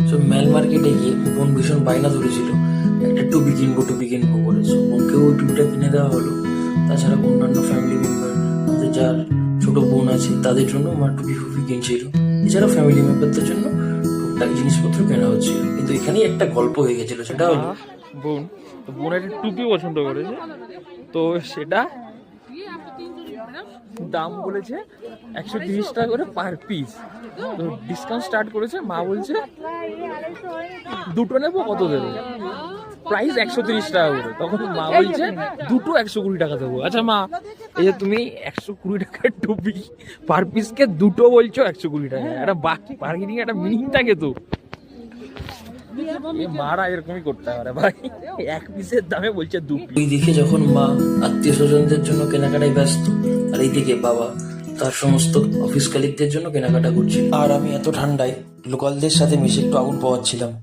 So mail মার্কেটে গিয়ে বোন ভীষণ বায়না ধরেছিল একটা টুপি কিনবো বলে। সো বোনকেও ওই টুপিটা কিনে দেওয়া হলো। তাছাড়া অন্যান্য ফ্যামিলি মেম্বার, আমাদের যার ছোট বোন আছে তাদের জন্য আমার টুপি ফুপি কিনছিল। এছাড়া ফ্যামিলি মেম্বারদের জন্য টুকটাক জিনিসপত্র কেনা হচ্ছিল। কিন্তু এখানেই একটা গল্প হয়ে গেছিল, সেটা হলো বোন তো বোনের একটা টুপি পছন্দ করেছে, তো সেটা দাম বলেছে 130 টাকা করে পার পিস। তো ডিসকাউন্ট স্টার্ট করেছে, মা বলছে দুটো নেবো, কত দেবো? প্রাইস 130 টাকা করে। তখন মা বলছে দুটো 120 টাকা দেবো। আচ্ছা মা, এই যে তুমি 120 টাকার টুপি পার পিসকে দুটো বলছো 120 টাকা, একটা বার্গেনিং একটা মিনিং থাকে তো। মারা এরকমই করতে পারে ভাই, এক পিসের দামে বলছে দু পিস। ওই দিকে যখন মা আত্মীয় স্বজনদের জন্য কেনাকাটায় ব্যস্ত, আর এইদিকে বাবা তার সমস্ত অফিস কালিকদের জন্য কেনাকাটা করছিল। আর আমি এত ঠান্ডায় লোকালদের সাথে মিশে একটু আগুন পোহাচ্ছিলাম।